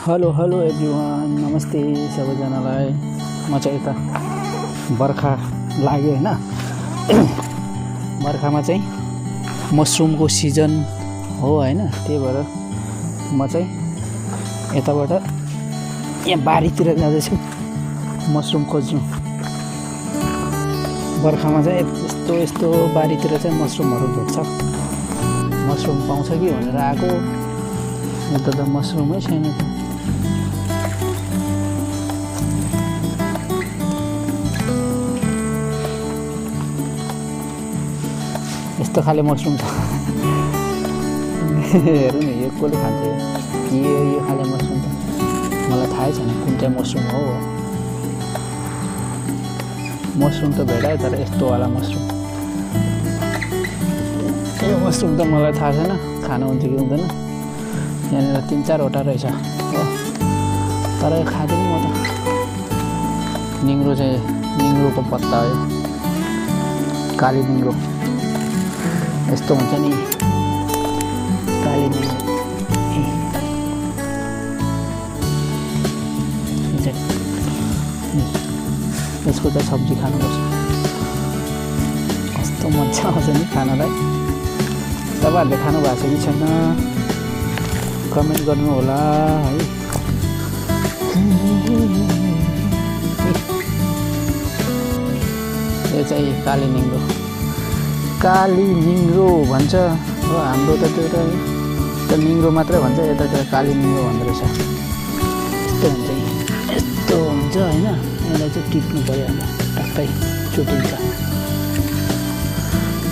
Hello hello everyone, नमस्ते सबैजनालाई। म चाहिँ यता बर्खा लाग्यो हैन। बर्खामा चाहिँ मसरुमको सिजन हो हैन, त्यही भएर म चाहिँ यताबाट यहाँ बारीतिर जाँदैछु मसरुम खोज्नु। बर्खामा चाहिँ यस्तो बारीतिर चाहिँ मसरुमहरू भेट्छ। मसरुम पाउँछ कि भनेर आएको, यता त मसरुमै छैन त। यस्तो खाले मसरुम छ। हेर्नु नि, यो कसले खान्छ? यो खाले मसरुम त मलाई थाहै छैन कुन चाहिँ मसरुम हो। मसरुम त भेटायो, तर यस्तो वाला मसरुम, यो मसरुम त मलाई थाहा छैन खानु हुन्छ कि हुँदैन। यहाँनिर 3-4वटा रहेछ हो, तर यो खाँदिनँ म त। निङ्ग्रो चाहिँ निङ्ग्रोको पत्ता हो, काली निङ्ग्रो यस्तो हुन्छ नि, काली निङ्ग्रो। यसको त सब्जी खानुपर्छ, कस्तो मजा आउँछ नि खानलाई। तपाईँहरूले खानु भएको छ कि छैन कमेन्ट गर्नु होला है। यो चाहिँ काली निङ्ग्रो, काली निङ्ग्रो भन्छ हो। हाम्रो त त्यो त निङ्ग्रो मात्रै भन्छ, यतातिर काली निङ्ग्रो भन्दो रहेछ। यस्तो हुन्छ होइन। यसलाई चाहिँ टिप्नु पऱ्यो, अब टक्कै चुटिन्छ।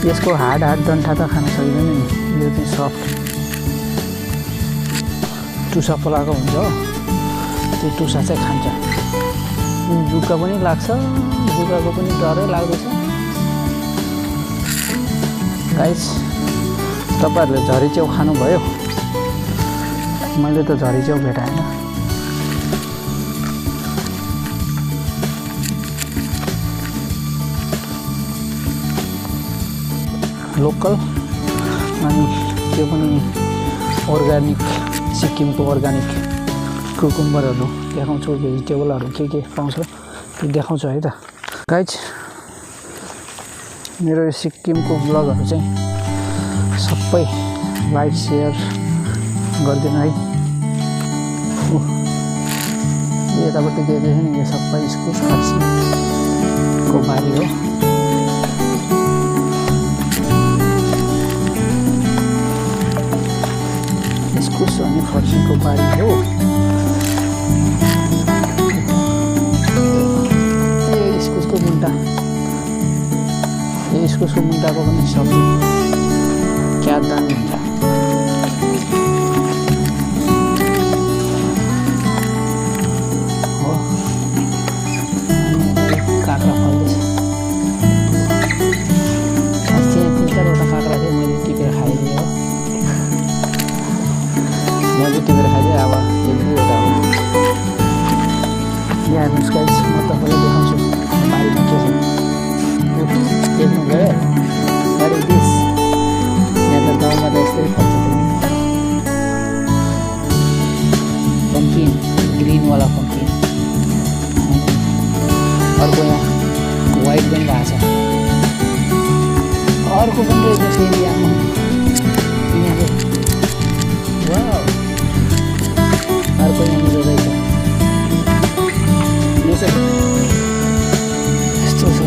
यसको हाड डन्ठा त खान सकिँदैन नि, यो चाहिँ सफ्ट टुसा पलाएको हुन्छ हो, त्यो टुसा चाहिँ खान्छ। जुका पनि लाग्छ, जुकाको पनि डरै लाग्दैछ। गाइस, तपाईँहरूले झरीच्याउ खानुभयो? मैले त झरीच्याउ भेटाएन। लोकल अनि त्यो पनि अर्ग्यानिक, सिक्किमको अर्ग्यानिक कुकुम्बरहरू देखाउँछु, भेजिटेबलहरू के पाउँछ त्यो देखाउँछु है त। गाइज, मेरो यो सिक्किमको ब्लगहरू चाहिँ सबै लाइक सेयर गरिदिनु है। यतापट्टि देख्दैछ नि, यो सबै इस्कुस फर्सीको बारी हो। इस्कुस अनि फर्सीको बारी हो। इस्कुसको मुन्टा, यो इस्कुसको मुन्टाको पनि सब्जी क्या दामी हुन्छ। हो, काँक्रा फल्दैछ। अस्ति 3-4वटा काँक्रा थियो, मैले टिपेर खाइदिएँ हो। मैले टिपेर खाइदिएँ, अब 1-2वटा हो। यहाँ हेर्नुहोस् गाइस, म तपाईँलाई देखाउँछु बारीमा के छ। देख्नुभयो? What is this? यहाँ त गाउँमा त यस्तै फल्छ। पम्किन, ग्रिनवाला पम्किन। अर्को यहाँ वाइट पनि भएको छ, अर्को पनि रहेछ फेरि यहाँ। वाउ, अर्को यहाँनिर रहेछ। यो चाहिँ यस्तो छ,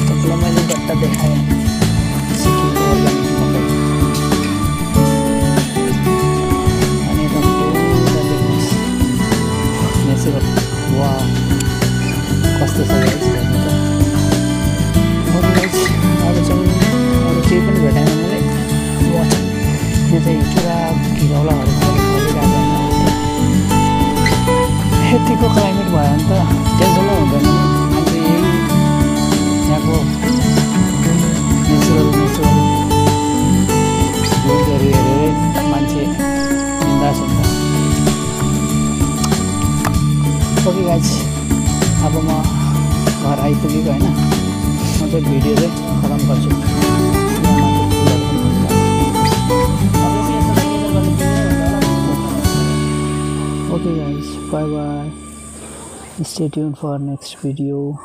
तपाईँलाई मैले गट्टा देखाएँ सिक्किमको अर्ग्यानिक मकै। अनि यता पुरा देख्नुहोस् नेचुरल। वा, कस्तो छ गाइस, हेर्नु त। अरू गाइस, अरू चाहिँ अरू केही पनि भेटाएन मैले। यो चाहिँ पुरा घिरौलाहरू फलिरहेको होइन। यतिको क्लाइमेट भयो भने त टेन्सनै हुँदैन नि। मान्छे यही यहाँको नेचुरल भ्युजहरू हेरेरै मान्छे बिन्दास हुन्छ। ओके गाइस, अब म घर आइपुगेको होइन, म चाहिँ भिडियो चाहिँ खतम गर्छु। Okay guys, bye bye. Stay tuned for next video.